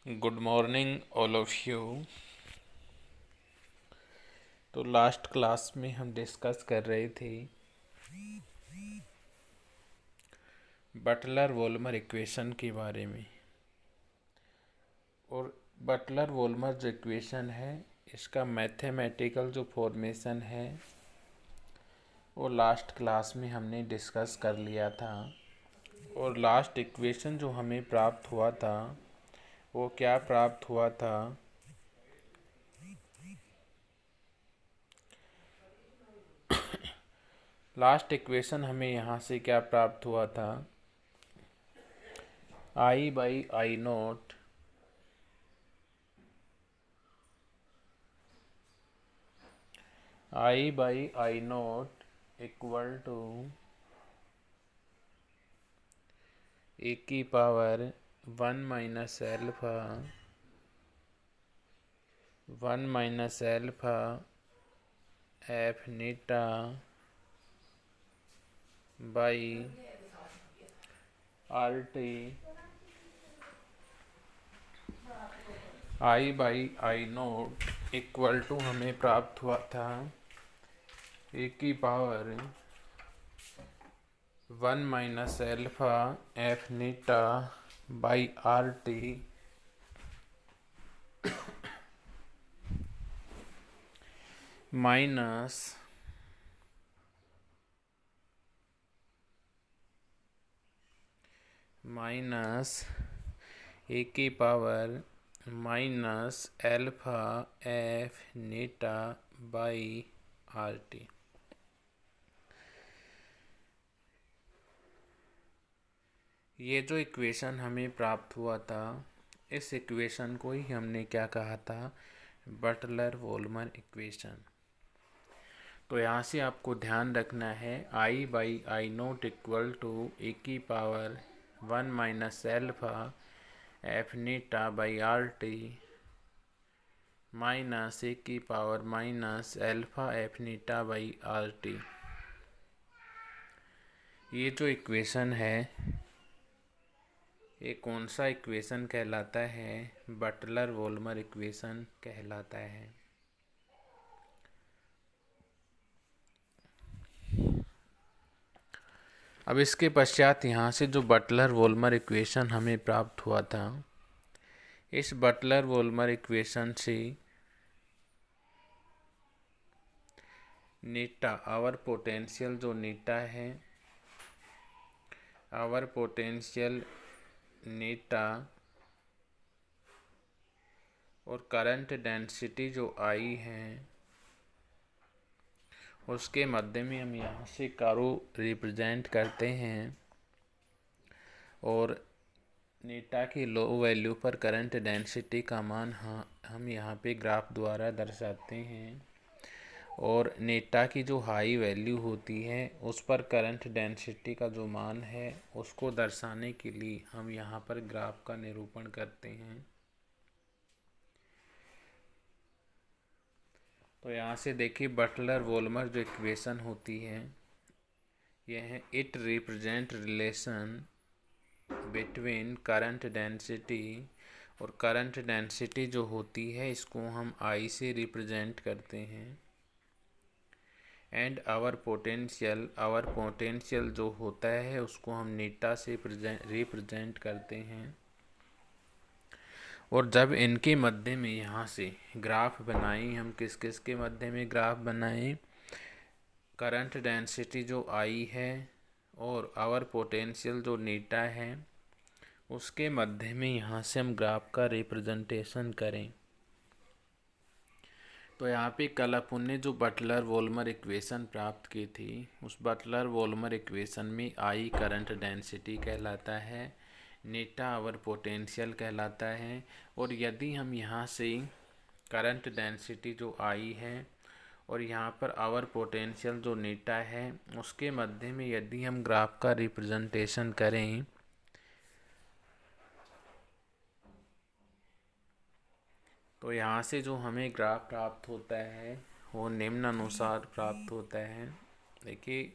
Good morning all of you. तो last class में हम डिस्कस कर रहे थे बटलर वोल्मर इक्वेशन के बारे में। और बटलर वोल्मर जो इक्वेशन है इसका मैथमेटिकल जो फॉर्मेशन है वो लास्ट क्लास में हमने डिस्कस कर लिया था। और लास्ट इक्वेशन जो हमें प्राप्त हुआ था वो क्या प्राप्त हुआ था? लास्ट इक्वेशन हमें यहाँ से क्या प्राप्त हुआ था? I by I naught I by I naught equal to A की power 1 minus alpha F eta by R T. I by I naught equal to हमें प्राप्त हुआ था ए की power 1 minus alpha F eta by R T minus A की power -alpha F eta by R T. ये जो equation हमें प्राप्त हुआ था इस इक्वेशन को ही हमने क्या कहा था? Butler Volmer equation. तो यहाँ से आपको ध्यान रखना है I by I naught equal to A की power 1 minus alpha F eta by R T minus A की power -alpha F eta by R T. ये जो इक्वेशन है ये कौन सा इक्वेशन कहलाता है? बटलर वोल्मर इक्वेशन कहलाता है। अब इसके पश्चात यहाँ से जो बटलर वोल्मर इक्वेशन हमें प्राप्त हुआ था इस बटलर वोल्मर इक्वेशन से नीटा आवर पोटेंशियल जो नीटा है आवर पोटेंशियल नीटा और करंट डेंसिटी जो आई है उसके मध्य में हम यहाँ से कारो रिप्रेजेंट करते हैं और नीटा की लो वैल्यू पर करंट डेंसिटी का मान हम यहाँ पे ग्राफ द्वारा दर्शाते हैं और नीटा की जो हाई वैल्यू होती है उस पर करंट डेंसिटी का जो मान है उसको दर्शाने के लिए हम यहाँ पर ग्राफ का निरूपण करते हैं। तो यहाँ से देखिए बटलर वोल्मर जो इक्वेशन होती है यह है it represent relation between current density और करंट डेंसिटी जो होती है इसको हम आई से रिप्रेजेंट करते हैं एंड आवर पोटेंशियल जो होता है उसको हम नीटा से रिप्रेजेंट करते हैं। और जब इनके मध्य में यहाँ से ग्राफ बनाई हम किस किस के मध्य में ग्राफ बनाएं? करंट डेंसिटी जो आई है और आवर पोटेंशियल जो नीटा है उसके मध्य में यहाँ से हम ग्राफ का रिप्रेजेंटेशन करें। तो यहाँ पे कल अपन ने जो बटलर वोल्मर इक्वेशन प्राप्त की थी उस बटलर वोल्मर इक्वेशन में आई करंट डेंसिटी कहलाता है, नीटा आवर पोटेंशियल कहलाता है। और यदि हम यहाँ से करंट डेंसिटी जो आई है और यहाँ पर आवर पोटेंशियल जो नीटा है उसके मध्य में यदि हम ग्राफ का रिप्रेजेंटेशन करें तो यहाँ से जो हमें ग्राफ प्राप्त होता है वो निम्न अनुसार प्राप्त होता है। देखिए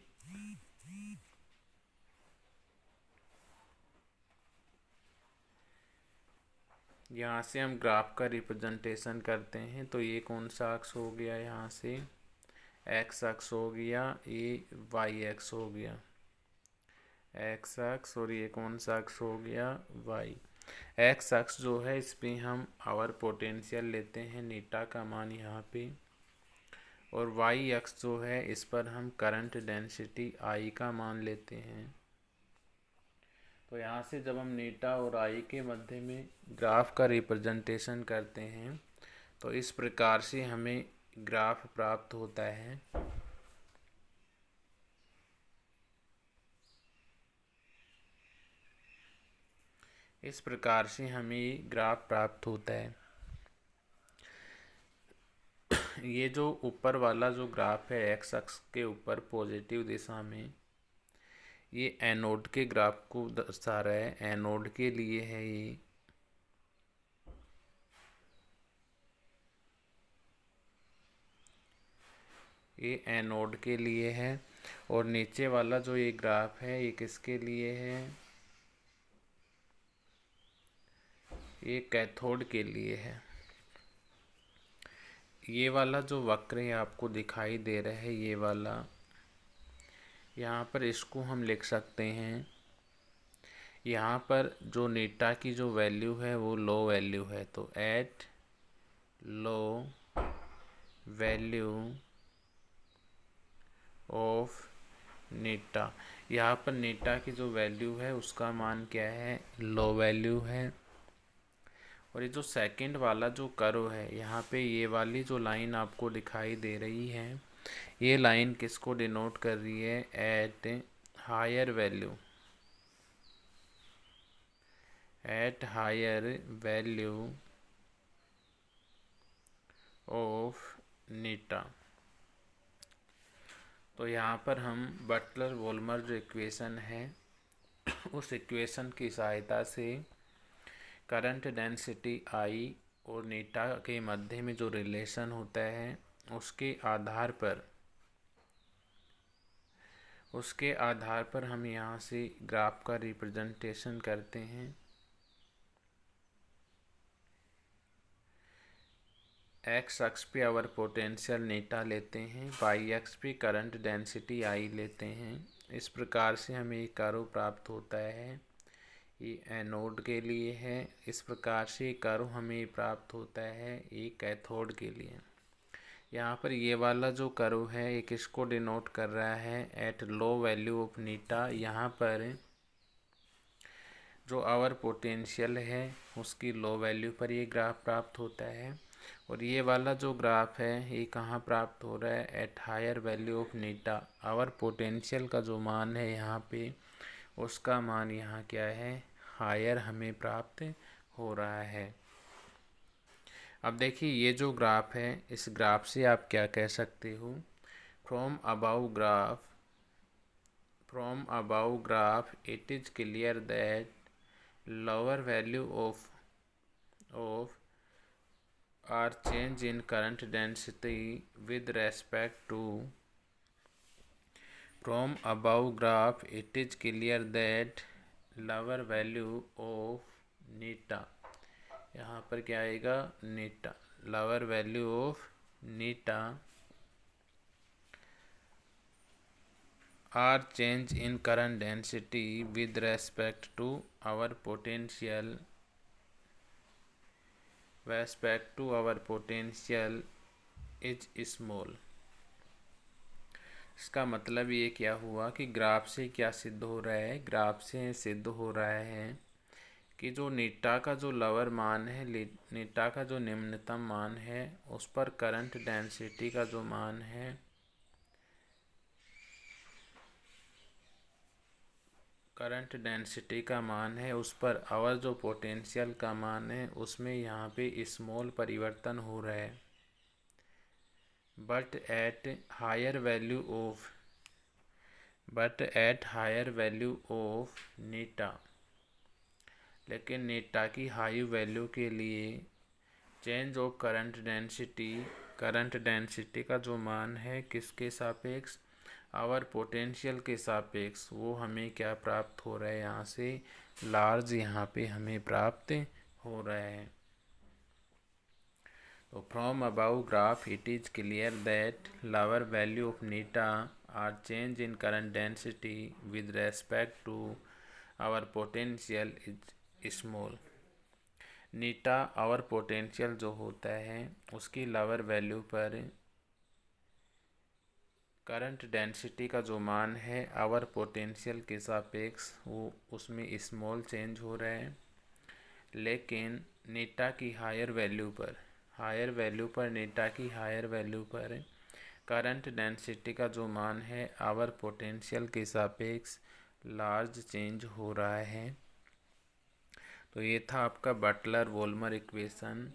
यहाँ से हम ग्राफ का रिप्रेजेंटेशन करते हैं। तो ये कौन सा अक्ष हो गया, यहाँ से एक्स अक्ष हो गया, ये वाई अक्ष हो गया, एक्स अक्ष, और ये कौन सा अक्ष हो गया, वाई। एक्स अक्ष जो है इस पे हम आवर पोटेंशियल लेते हैं, नीटा का मान यहाँ पे, और वाई अक्ष जो है इस पर हम करंट डेंसिटी आई का मान लेते हैं। तो यहाँ से जब हम नीटा और आई के मध्य में ग्राफ का रिप्रेजेंटेशन करते हैं तो इस प्रकार से हमें ग्राफ प्राप्त होता है। इस प्रकार से हमें ग्राफ प्राप्त होता है। ये जो ऊपर वाला जो ग्राफ है एक्स अक्ष के ऊपर पॉजिटिव दिशा में, ये एनोड के ग्राफ को दर्शा रहा है, एनोड के लिए है ये एनोड के लिए है। और नीचे वाला जो ये ग्राफ है ये किसके लिए है, ये कैथोड के लिए है। ये वाला जो वक्र है आपको दिखाई दे रहा है, ये वाला, यहाँ पर इसको हम लिख सकते हैं, यहाँ पर जो नीटा की जो वैल्यू है वो लो वैल्यू है, तो एट लो वैल्यू ऑफ नीटा, यहाँ पर नीटा की जो वैल्यू है उसका मान क्या है, लो वैल्यू है। और ये जो सेकंड वाला जो कर्व है, यहाँ पे ये वाली जो लाइन आपको दिखाई दे रही है, ये लाइन किसको डिनोट कर रही है, at higher value, at higher value of eta. तो यहाँ पर हम बटलर वोल्मर जो इक्वेशन है उस इक्वेशन की सहायता से करंट डेंसिटी आई और नीटा के मध्य में जो रिलेशन होता है उसके आधार पर हम यहाँ से ग्राफ का रिप्रेजेंटेशन करते हैं। एक्स अक्ष पे आवर पोटेंशियल नीटा लेते हैं, वाई अक्ष पे करंट डेंसिटी आई लेते हैं। इस प्रकार से हमें एक कर्व प्राप्त होता है, ये एनोड के लिए है। इस प्रकार से कर्व हमें प्राप्त होता है ये कैथोड के लिए। यहाँ पर ये वाला जो कर्व है ये किसको डिनोट कर रहा है, एट लो वैल्यू ऑफ नीटा। यहाँ पर जो आवर पोटेंशियल है उसकी लो वैल्यू पर ये ग्राफ प्राप्त होता है। और ये वाला जो ग्राफ है ये कहाँ प्राप्त हो रहा है, at higher value of eta. Overpotential का जो मान है यहाँ पे उसका मान यहाँ क्या है, हायर हमें प्राप्त हो रहा है। अब देखिए ये जो ग्राफ है इस ग्राफ से आप क्या कह सकते हो, from above graph it is clear that lower value of or change in current density with respect to from above graph it is clear that lower value of neta, यहाँ पर क्या आएगा, neta, lower value of neta or change in current density with respect to our potential is small। इसका मतलब ये क्या हुआ कि ग्राफ से क्या सिद्ध हो रहा है, ग्राफ से सिद्ध हो रहा है कि जो नीटा का जो लोअर मान है, नीटा का जो निम्नतम मान है उस पर करंट डेंसिटी का जो मान है, करंट डेंसिटी का मान है उस पर आवर जो पोटेंशियल का मान है उसमें यहाँ पे स्मॉल परिवर्तन हो रहा है। But at higher value of eta, लेकिन नीटा की हाई वैल्यू के लिए चेंज ऑफ करंट डेंसिटी का जो मान है किसके सापेक्ष, आवर पोटेंशियल के सापेक्ष, वो हमें क्या प्राप्त हो रहा है, यहाँ से लार्ज यहाँ पे हमें प्राप्त हो रहा है। So from above graph it is clear that lower value of neta are change in current density with respect to our potential is small. Eta overpotential जो होता है उसकी लोअर वैल्यू पर करंट डेंसिटी का जो मान है our potential के सापेक्ष वो उसमें स्मॉल चेंज हो रहा है, लेकिन नीटा की हायर वैल्यू पर नीटा की हायर वैल्यू पर करंट डेंसिटी का जो मान है आवर पोटेंशियल के सापेक्ष लार्ज चेंज हो रहा है। तो ये था आपका बटलर वोल्मर इक्वेशन।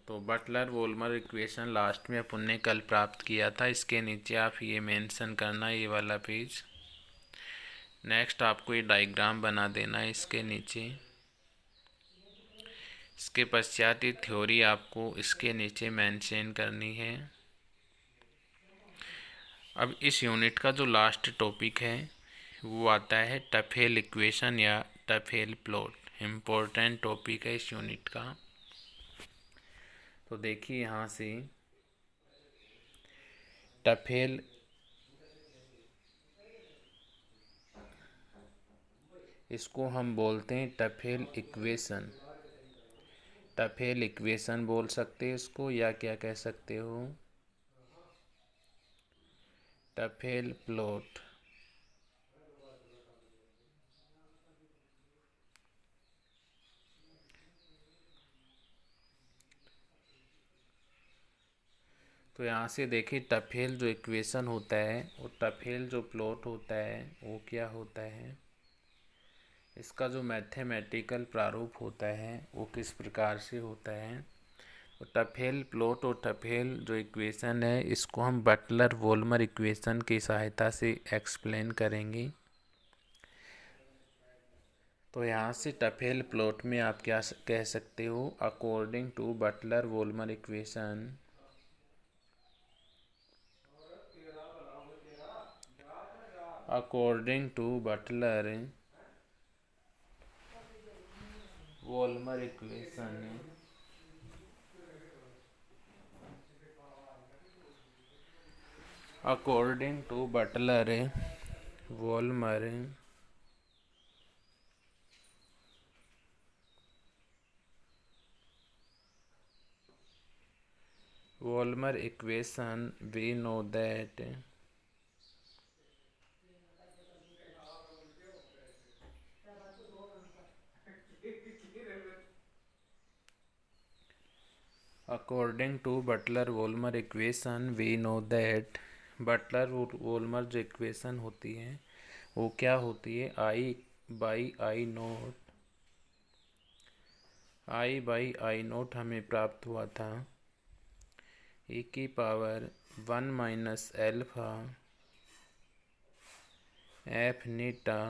तो बटलर वोल्मर इक्वेशन लास्ट में अपन ने कल प्राप्त किया था। इसके नीचे आप ये मेंशन करना, ये वाला पेज। नेक्स्ट आपको ये डायग्राम बना देना है इसके नीचे। इसके पश्चात ये थ्योरी आपको इसके नीचे मेंशन करनी है। अब इस यूनिट का जो लास्ट टॉपिक है वो आता है टफेल इक्वेशन या टफेल प्लॉट। इम्पोर्टेंट टॉपिक है इस यूनिट का। तो देखिए यहाँ से टफेल इसको हम बोलते हैं टफेल इक्वेशन। टफेल इक्वेशन बोल सकते हैं इसको, या क्या कह सकते हो, टफेल प्लॉट। तो यहाँ से देखिए टफेल जो इक्वेशन होता है और टफेल जो प्लॉट होता है वो क्या होता है, इसका जो मैथमेटिकल प्रारूप होता है वो किस प्रकार से होता है। तो टफेल प्लॉट और टफेल जो इक्वेशन है इसको हम बटलर वोल्मर इक्वेशन की सहायता से एक्सप्लेन करेंगे। तो यहाँ से टफेल प्लॉट में आप क्या कह सकते हो, according to Butler Volmer equation, according to Butler Volmer equation, according to Butler Volmer equation we know that according to Butler-Volmer equation we know that Buttler-Volmer जो इक्वेशन होती है वो क्या होती है, I नोट हमें प्राप्त हुआ था e की power 1 minus alpha F eta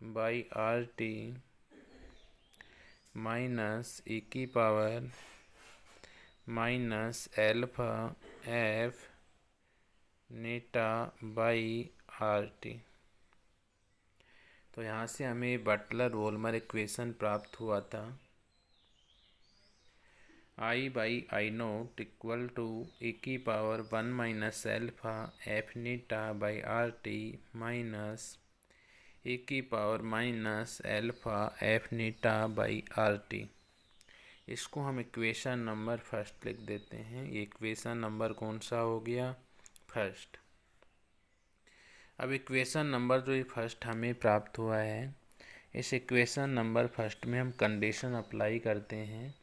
by R T minus e की power minus alpha F eta by R T. तो यहाँ से हमें बटलर वोल्मर इक्वेशन प्राप्त हुआ था, I naught equal to e की power 1 minus alpha F eta by R T minus e की power minus alpha F eta by R T. इसको हम इक्वेशन नंबर फर्स्ट लिख देते हैं। ये इक्वेशन नंबर कौन सा हो गया, फर्स्ट। अब इक्वेशन नंबर जो ये फर्स्ट हमें प्राप्त हुआ है, इस इक्वेशन नंबर फर्स्ट में हम कंडीशन अप्लाई करते हैं।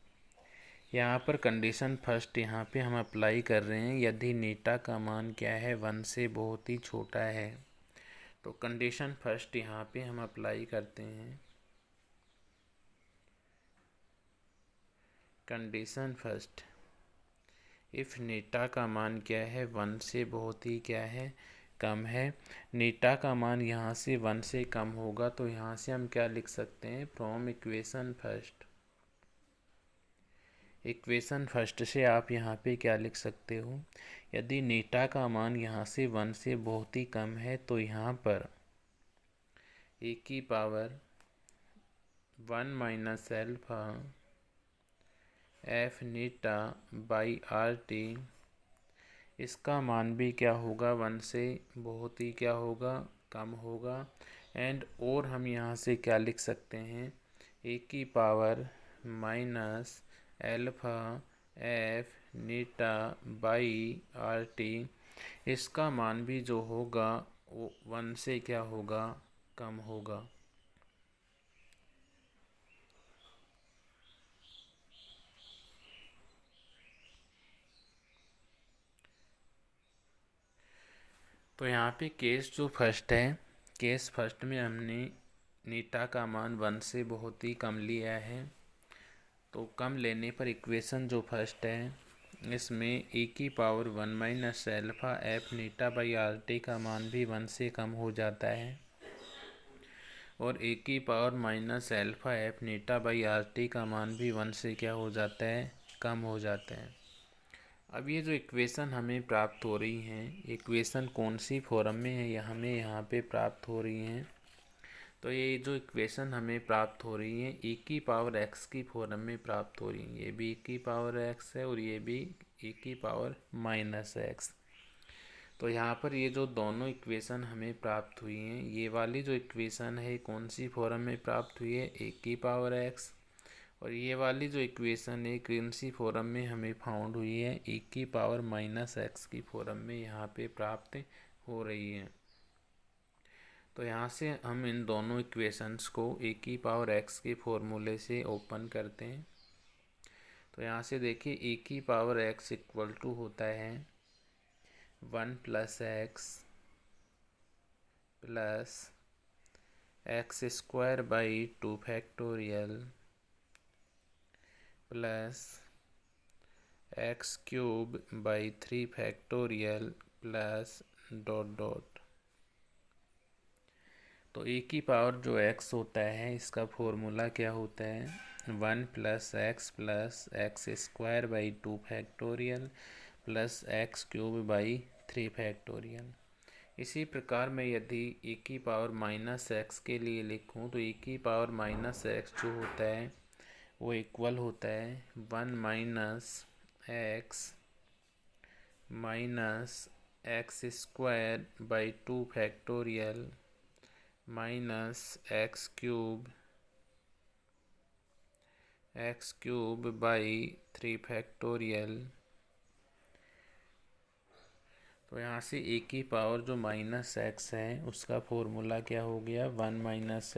यहाँ पर कंडीशन फर्स्ट यहाँ पे हम अप्लाई कर रहे हैं, यदि नीटा का मान क्या है 1 से बहुत ही छोटा है। तो कंडीशन फर्स्ट यहाँ पे हम अप्लाई करते हैं। कंडीशन फर्स्ट, इफ़ नीटा का मान क्या है 1 से बहुत ही क्या है, कम है। नीटा का मान यहाँ से 1 से कम होगा तो यहाँ से हम क्या लिख सकते हैं, from equation first. Equation first से आप यहाँ पे क्या लिख सकते हो, यदि नीटा का मान यहाँ से 1 से बहुत ही कम है तो यहाँ पर e की power 1 minus alpha F eta by R T, इसका मान भी क्या होगा, 1 से बहुत ही क्या होगा, कम होगा। एंड और हम यहाँ से क्या लिख सकते हैं, ए की power minus alpha F eta by R T, इसका मान भी जो होगा वो 1 से क्या होगा, कम होगा। तो यहाँ पे केस जो फर्स्ट है, केस फर्स्ट में हमने नीटा का मान 1 से बहुत ही कम लिया है। तो कम लेने पर इक्वेशन जो फर्स्ट है, इसमें ए की power 1 minus alpha F eta by R T का मान भी 1 से कम हो जाता है, और ए की power minus alpha F eta by R T का मान भी 1 से क्या हो जाता है, कम हो जाता है। अब ये जो इक्वेशन हमें प्राप्त हो रही हैं, इक्वेशन कौन सी फॉर्म में है, यह हमें यहाँ पे प्राप्त हो रही हैं। तो ये जो इक्वेशन हमें प्राप्त हो रही है ए की पावर एक्स की फॉर्म में प्राप्त हो रही है। ये भी ए की पावर एक्स है और ये भी ए की पावर माइनस एक्स। तो यहाँ पर ये जो दोनों इक्वेशन हमें प्राप्त हुई हैं, ये वाली जो इक्वेशन है कौन सी फॉर्म में प्राप्त हुई है, ए की पावर एक्स। और ये वाली जो इक्वेशन है कौन सी फॉर्म में हमें फाउंड हुई है, ए की पावर माइनस एक्स की फॉर्म में यहाँ पे प्राप्त हो रही है। तो यहाँ से हम इन दोनों इक्वेशंस को ए की पावर एक्स के फॉर्मूले से ओपन करते हैं। तो यहाँ से देखिए ए की पावर एक्स इक्वल टू होता है 1 plus x square by 2 factorial plus x cube by 3 factorial plus dot dot. तो ए की पावर जो एक्स होता है इसका फॉर्मूला क्या होता है, 1 plus x square by 2 factorial plus x cube by 3 factorial. इसी प्रकार मैं यदि ए की पावर माइनस एक्स के लिए लिखूं तो ए की पावर माइनस एक्स जो होता है वो इक्वल होता है 1 minus x square by 2 factorial minus x cube by 3 factorial. तो यहाँ से ए की पावर जो माइनस एक्स है उसका फॉर्मूला क्या हो गया, 1 minus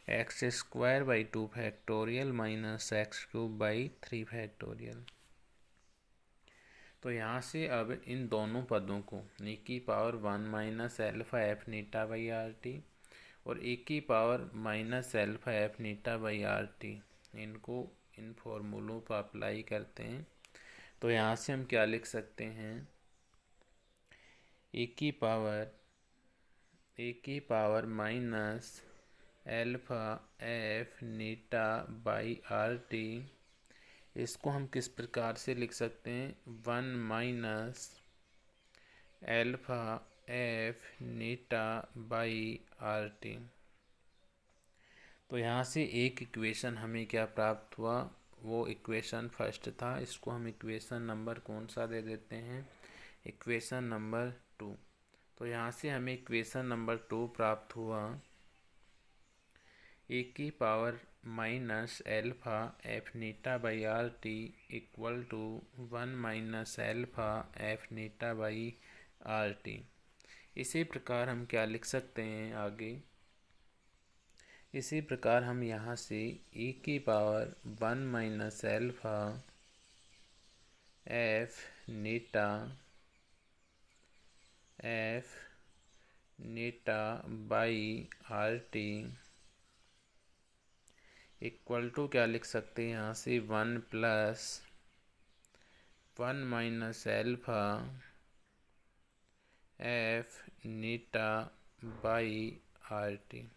x square by 2 factorial minus x cube by 3 factorial. तो यहाँ से अब इन दोनों पदों को ए की power 1 minus alpha F eta by R T और ए की power minus alpha F eta by R T, इनको इन फॉर्मूलों पर अप्लाई करते हैं। तो यहाँ से हम क्या लिख सकते हैं, ए की power minus alpha F eta by R T, इसको हम किस प्रकार से लिख सकते हैं, 1 minus alpha F eta by R T. तो यहाँ से एक इक्वेशन हमें क्या प्राप्त हुआ, वो इक्वेशन फर्स्ट था, इसको हम इक्वेशन नंबर कौन सा दे देते हैं, इक्वेशन नंबर 2। तो यहाँ से हमें इक्वेशन नंबर 2 प्राप्त हुआ, ए की power minus alpha F eta by R T equal to 1 minus alpha F eta by R T. इसी प्रकार हम क्या लिख सकते हैं आगे, इसी प्रकार हम यहाँ से e की power 1 minus alpha F eta by R T equal to क्या लिख सकते हैं, यहाँ से 1 plus 1 minus alpha F eta by R T.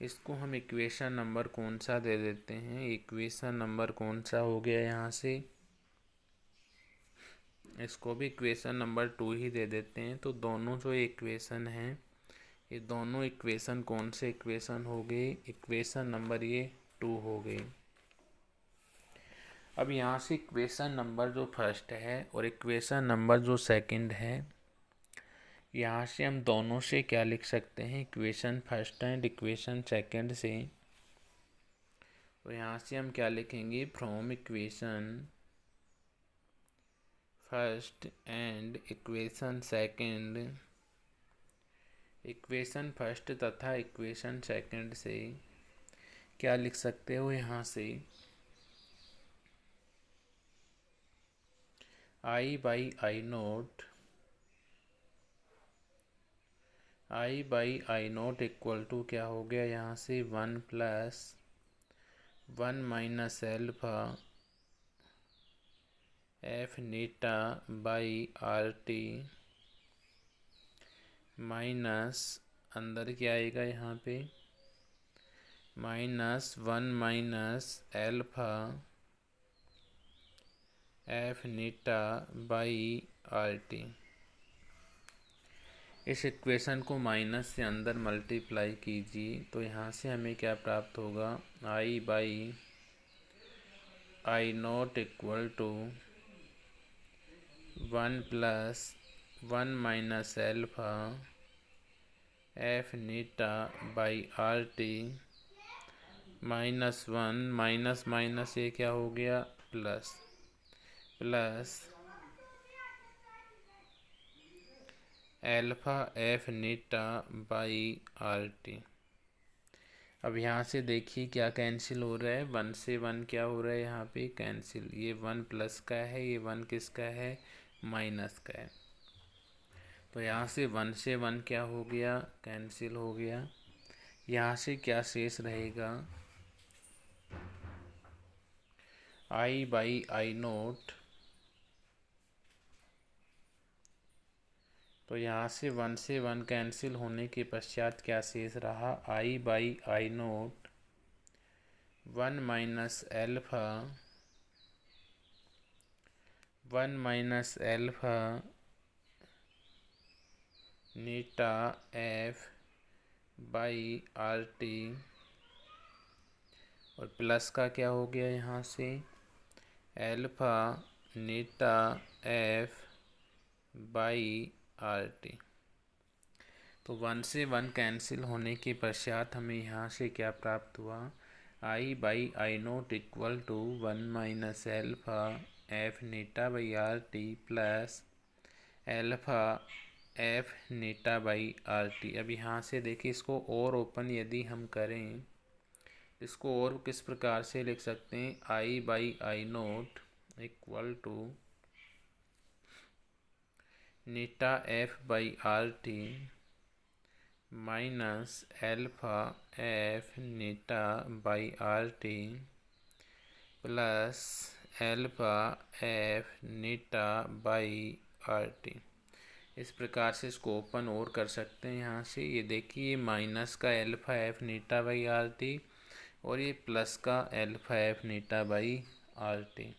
इसको हम इक्वेशन नंबर कौन सा दे देते हैं, इक्वेशन नंबर कौन सा हो गया, यहाँ से इसको भी इक्वेशन नंबर 2 ही दे देते हैं। तो दोनों जो इक्वेशन हैं ये दोनों इक्वेशन कौन से इक्वेशन हो गए? इक्वेशन नंबर ये 2 हो गई। अब यहाँ से इक्वेशन नंबर जो फर्स्ट है और इक्वेशन नंबर जो सेकंड है, यहाँ से हम दोनों से क्या लिख सकते हैं? Equation first and equation second से। तो यहाँ से हम क्या लिखेंगे? From equation first and equation second, equation first तथा इक्वेशन सेकंड से क्या लिख सकते हो? यहाँ से I by I naught, I by I naught equal to क्या हो गया? यहाँ से 1 plus 1 minus alpha F eta by R T minus, अंदर क्या आएगा यहाँ पे? -1 minus alpha F eta by R T. इस इक्वेशन को माइनस से अंदर मल्टीप्लाई कीजिए तो यहाँ से हमें क्या प्राप्त होगा? I by I naught equal to 1 plus 1 minus alpha F eta by R T -1 minus minus ये क्या हो गया? Plus plus alpha F eta by R T. अब यहाँ से देखिए क्या कैंसिल हो रहा है? 1 से 1 क्या हो रहा है यहाँ पे? कैंसिल। ये 1 प्लस का है, ये 1 किसका है? माइनस का है। तो यहाँ से 1 से 1 क्या हो गया? कैंसिल हो गया। यहाँ से क्या शेष रहेगा? आई बाई आई नोट, तो यहाँ से 1 से 1 कैंसिल होने के पश्चात क्या शेष रहा? I by I naught 1 minus alpha 1 minus alpha eta F by R T, और प्लस का क्या हो गया यहाँ से? Alpha eta F by R T. तो 1 से 1 कैंसिल होने के पश्चात हमें यहाँ से क्या प्राप्त हुआ? I by I naught equal to 1 minus alpha F eta by R T plus alpha F eta by R T. अब यहाँ से देखिए इसको और ओपन यदि हम करें, इसको और किस प्रकार से लिख सकते हैं? I by I naught equal to eta F by R T minus alpha F eta by R T plus alpha F eta by R T. इस प्रकार से इसको ओपन और कर सकते हैं। यहाँ से ये देखिए माइनस का alpha F eta by R T और ये प्लस का alpha F eta by R T,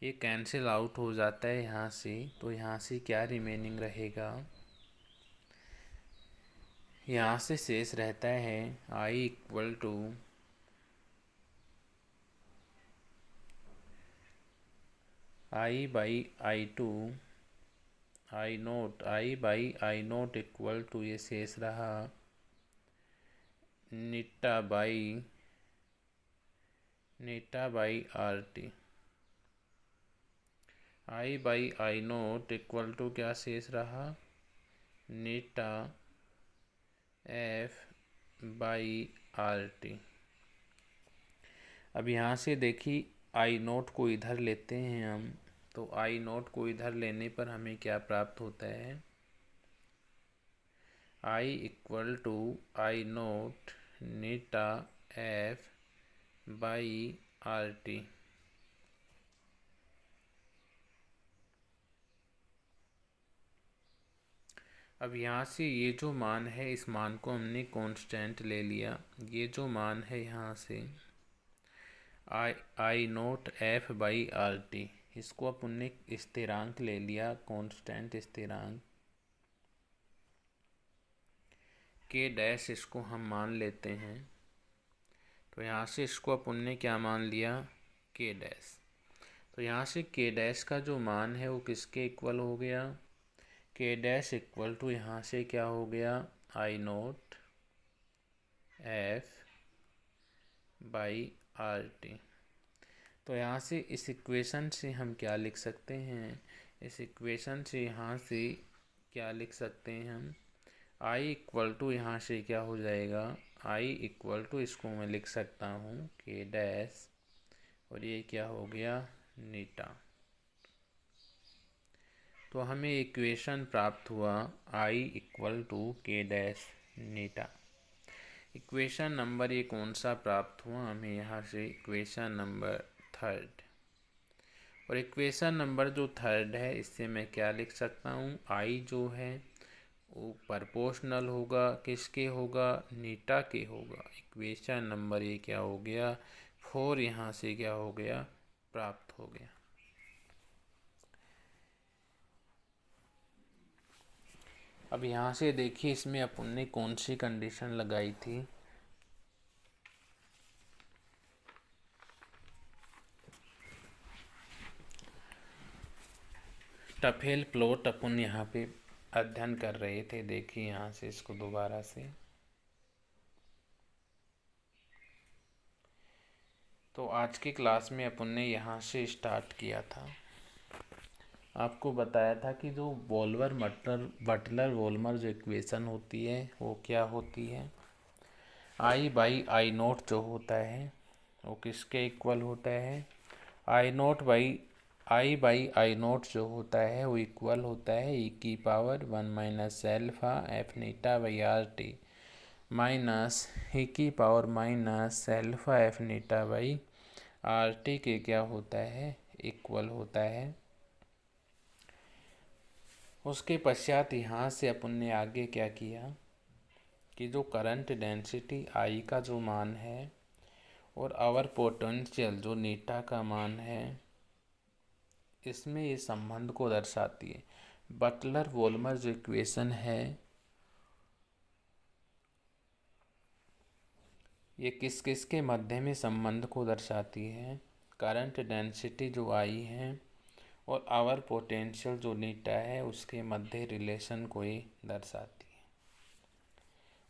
ये कैंसिल आउट हो जाता है यहाँ से। तो यहाँ से क्या रिमेनिंग रहेगा? यहाँ से शेष रहता है I equal to I by I to I naught, I by I naught equal to ये शेष रहा eta by R T. I by I naught equal to क्या शेष रहा? Eta F by R T. अब यहाँ से देखिए आई नोट को इधर लेते हैं हम, तो आई नोट को इधर लेने पर हमें क्या प्राप्त होता है? I equal to I naught eta F by R T. अब यहाँ से ये जो मान है इस मान को हमने कांस्टेंट ले लिया। ये जो मान है यहाँ से I naught F by R T, इसको अपन ने स्थिरांक ले लिया, कांस्टेंट स्थिरांक। के डैश इसको हम मान लेते हैं। तो यहाँ से इसको अपन ने क्या मान लिया, के डैश। तो यहाँ से के डैश का जो मान है वो किसके इक्वल हो गया, के डैश इक्वल टू यहाँ से क्या हो गया, I naught F by R T. तो यहाँ से इस इक्वेशन से हम क्या लिख सकते हैं, इस इक्वेशन से यहाँ से क्या लिख सकते हैं हम, आई इक्वल टू यहाँ से क्या हो जाएगा, आई इक्वल टू इसको मैं लिख सकता हूँ के डैश और ये क्या हो गया, नीटा। तो हमें इक्वेशन प्राप्त हुआ आई equal to k dash eta. Equation number ये कौन सा प्राप्त हुआ हमें, यहाँ से इक्वेशन नंबर थर्ड। और इक्वेशन नंबर जो थर्ड है इससे मैं क्या लिख सकता हूँ, आई जो है वो प्रोपोर्शनल होगा, किसके होगा, नीटा के होगा। इक्वेशन नंबर ये क्या हो गया, 4 यहाँ से क्या हो गया, प्राप्त हो गया। अब यहाँ से देखिए इसमें अपन ने कौन सी कंडीशन लगाई थी, टफेल प्लॉट अपन यहाँ पे अध्ययन कर रहे थे। देखिए यहाँ से इसको दोबारा से, तो आज की क्लास में अपन ने यहाँ से स्टार्ट किया था। आपको बताया था कि जो वोल्वर बटलर वोल्मर जो इक्वेशन होती है वो क्या होती है, आई बाई आई नोट जो होता है वो किसके इक्वल होता है, I naught by I naught जो होता है वो इक्वल होता है ई की power 1 minus alpha F eta by R T minus E की power minus alpha F eta by R T के क्या होता है, इक्वल होता है। उसके पश्चात यहाँ से अपन ने आगे क्या किया कि जो करंट डेंसिटी आई का जो मान है और आवर पोटेंशियल जो नीटा का मान है, इसमें ये संबंध को दर्शाती है। बटलर वोल्मर जो इक्वेशन है ये किस किस के मध्य में संबंध को दर्शाती है, करंट डेंसिटी जो आई है और आवर पोटेंशियल जो नीटा है उसके मध्य रिलेशन को ही दर्शाती है।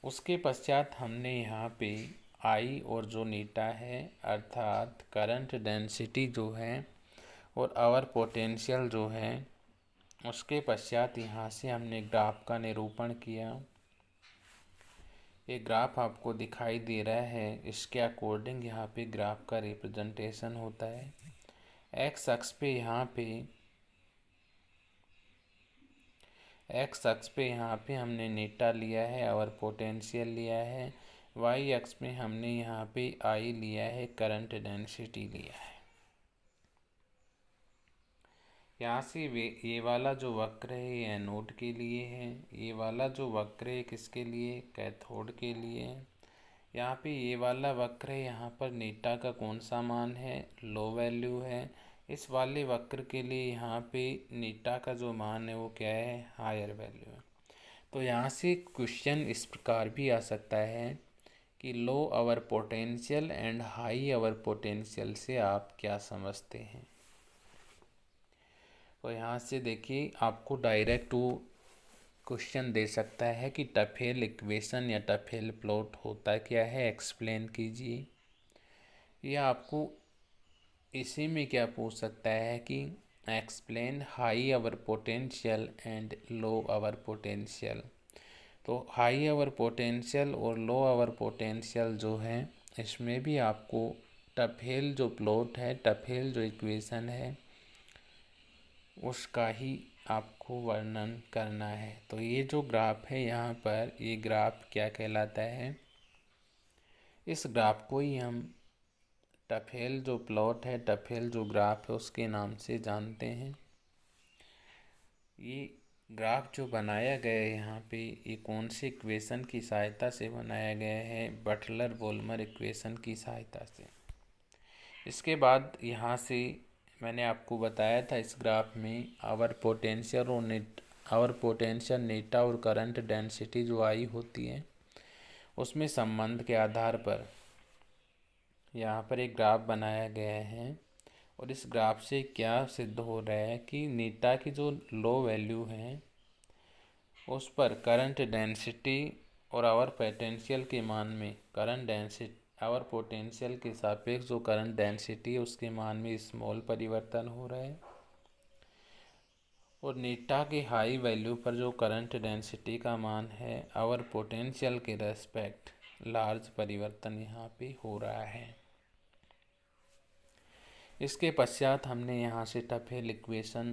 उसके पश्चात हमने यहाँ पे आई और जो नीटा है अर्थात करंट डेंसिटी जो है और आवर पोटेंशियल जो है उसके पश्चात यहाँ से हमने ग्राफ का निरूपण किया। ये ग्राफ आपको दिखाई दे रहा है, इसके अकॉर्डिंग यहाँ पे ग्राफ का रिप्रेजेंटेशन होता है। एक्स अक्ष पे यहाँ पे हमने नीटा लिया है और पोटेंशियल लिया है। वाई अक्ष में हमने यहाँ पे आई लिया है, करंट डेंसिटी लिया है। यहाँ से ये वाला जो वक्र है ये एनोड के लिए है, ये वाला जो वक्र है किसके लिए, कैथोड के लिए है। यहाँ पे ये वाला वक्र है, यहाँ पर नीटा का कौन सा मान है, लो वैल्यू है। इस वाले वक्र के लिए यहाँ पे नीटा का जो मान है वो क्या है, हायर वैल्यू है। तो यहाँ से क्वेश्चन इस प्रकार भी आ सकता है कि low our potential and high our potential से आप क्या समझते हैं। तो यहाँ से देखिए आपको डायरेक्ट वो क्वेश्चन दे सकता है कि टफेल इक्वेशन या टफेल प्लॉट होता क्या है, एक्सप्लेन कीजिए। या आपको इसी में क्या पूछ सकता है कि explain high our potential and low our potential. तो हाई आवर पोटेंशियल और लो आवर पोटेंशियल जो है इसमें भी आपको टफेल जो प्लॉट है, टफेल जो इक्वेशन है उसका ही आपको वर्णन करना है। तो ये जो ग्राफ है यहाँ पर, ये ग्राफ क्या कहलाता है, इस ग्राफ को ही हम टफेल जो प्लॉट है, टफेल जो ग्राफ है उसके नाम से जानते हैं। ये ग्राफ जो बनाया गया है यहाँ पे, ये कौन सी इक्वेशन की सहायता से बनाया गया है, बटलर वोल्मर इक्वेशन की सहायता से। इसके बाद यहाँ से मैंने आपको बताया था इस ग्राफ में आवर पोटेंशियल नीटा और करंट डेंसिटी जो आई होती है उसमें संबंध के आधार पर यहाँ पर एक ग्राफ बनाया गया है और इस ग्राफ से क्या सिद्ध हो रहा है कि नीटा की जो लो वैल्यू है उस पर करंट डेंसिटी और आवर पोटेंशियल के मान में करंट डेंसिटी आवर पोटेंशियल के सापेक्ष जो करंट डेंसिटी है उसके मान में स्मॉल परिवर्तन हो रहा है और नीटा के हाई वैल्यू पर जो करंट डेंसिटी का मान है आवर पोटेंशियल के रेस्पेक्ट लार्ज परिवर्तन यहाँ पे हो रहा है। इसके पश्चात हमने यहाँ से टफेल इक्वेशन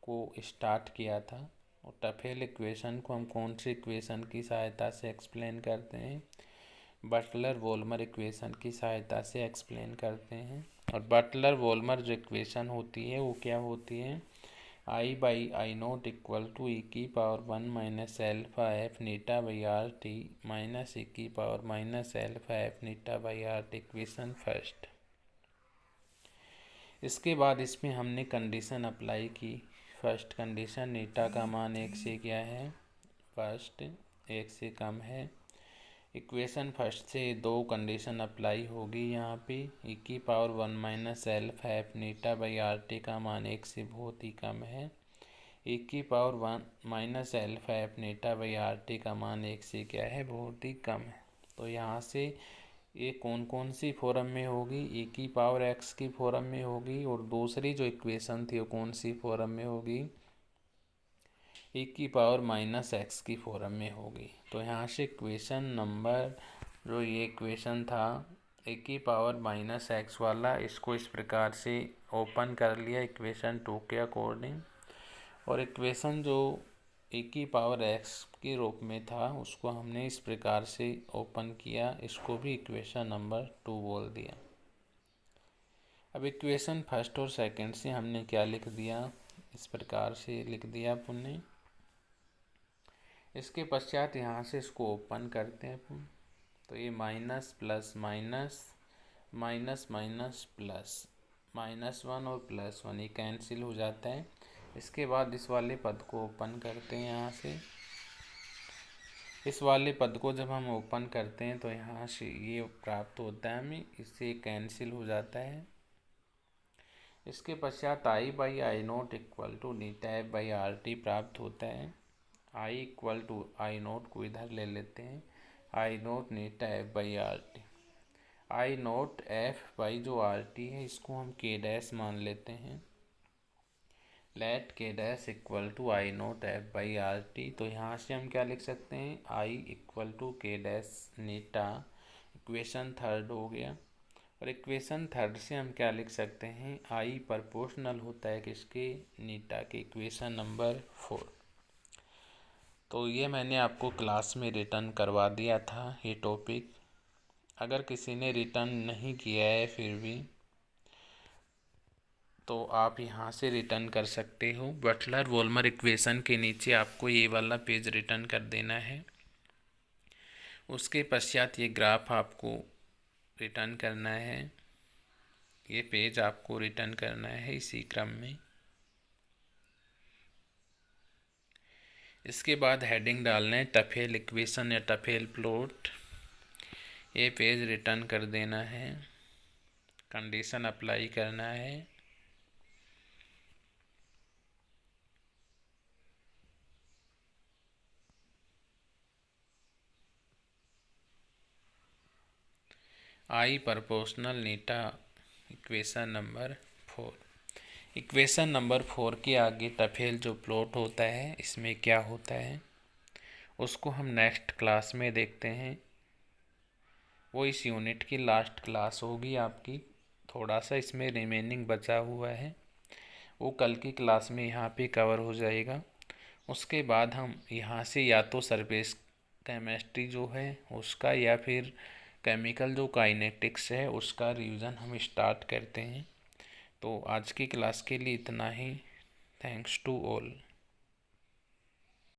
को स्टार्ट किया था और टफेल इक्वेशन को हम कौन सी इक्वेशन की सहायता से एक्सप्लेन करते हैं, बटलर वोल्मर इक्वेशन की सहायता से एक्सप्लेन करते हैं। और बटलर वोल्मर जो इक्वेशन होती है वो क्या होती है, I by I naught equal to E की power 1 minus alpha F eta by R T minus E की power minus alpha F eta by R T, equation first. इसके बाद इसमें हमने कंडीशन अप्लाई की। फर्स्ट कंडीशन नीटा का मान 1 से क्या है, फर्स्ट 1 से कम है। इक्वेशन फर्स्ट से दो कंडीशन अप्लाई होगी यहाँ पे, ई की power 1 minus alpha F eta by R T का मान 1 से बहुत ही कम है। ई की power 1 minus alpha F eta by R T का मान 1 से क्या है, बहुत ही कम है। तो यहाँ से ये कौन कौन सी फॉर्म में होगी, ई की पावर एक्स की फॉर्म में होगी और दूसरी जो इक्वेशन थी वो कौन सी फॉर्म में होगी, ई की पावर माइनस एक्स की फॉर्म में होगी। तो यहाँ से इक्वेशन नंबर जो ये इक्वेशन था ए की पावर माइनस एक्स वाला, इसको इस प्रकार से ओपन कर लिया इक्वेशन 2 के अकॉर्डिंग। और इक्वेशन जो ए की पावर एक्स के रूप में था उसको हमने इस प्रकार से ओपन किया, इसको भी इक्वेशन नंबर 2 बोल दिया। अब इक्वेशन फर्स्ट और सेकंड से हमने क्या लिख दिया, इस प्रकार से लिख दिया हमने। इसके पश्चात यहाँ से इसको ओपन करते हैं अपन, तो ये minus plus minus minus minus plus -1 और +1 ये कैंसिल हो जाता है। इसके बाद इस वाले पद को ओपन करते हैं यहाँ से। इस वाले पद को जब हम ओपन करते हैं तो यहाँ से ये प्राप्त होता है हमें, इससे कैंसिल हो जाता है। इसके पश्चात I by I naught equal to eta F by R T प्राप्त होता है। I equal to I naught को इधर ले लेते हैं, I naught eta F by R T. I naught F by जो आर टी है इसको हम के डैश मान लेते हैं। Let k dash equal to I naught F by R T. तो यहाँ से हम क्या लिख सकते हैं, I equal to k dash eta, equation third हो गया। और इक्वेशन थर्ड से हम क्या लिख सकते हैं, आई प्रोपोर्शनल होता है किसके, नीटा के, इक्वेशन नंबर 4। तो ये मैंने आपको क्लास में रिटर्न करवा दिया था ये टॉपिक। अगर किसी ने रिटर्न नहीं किया है फिर भी तो आप यहाँ से रिटर्न कर सकते हो। बटलर वोल्मर इक्वेशन के नीचे आपको ये वाला पेज रिटर्न कर देना है। उसके पश्चात ये ग्राफ आपको रिटर्न करना है, ये पेज आपको रिटर्न करना है इसी क्रम में। इसके बाद हेडिंग डालना है टफेल इक्वेशन या टफेल प्लॉट, ये पेज रिटर्न कर देना है, कंडीशन अप्लाई करना है। आई प्रोपोर्शनल नीटा, इक्वेशन नंबर 4। इक्वेशन नंबर 4 के आगे टफेल जो प्लॉट होता है इसमें क्या होता है उसको हम नेक्स्ट क्लास में देखते हैं। वो इस यूनिट की लास्ट क्लास होगी आपकी, थोड़ा सा इसमें रिमेनिंग बचा हुआ है, वो कल की क्लास में यहाँ पे कवर हो जाएगा। उसके बाद हम यहाँ से या तो सरफेस केमिस्ट्री जो है उसका या फिर केमिकल जो काइनेटिक्स है उसका रिवीजन हम स्टार्ट करते हैं। तो आज की क्लास के लिए इतना ही। Thanks to all.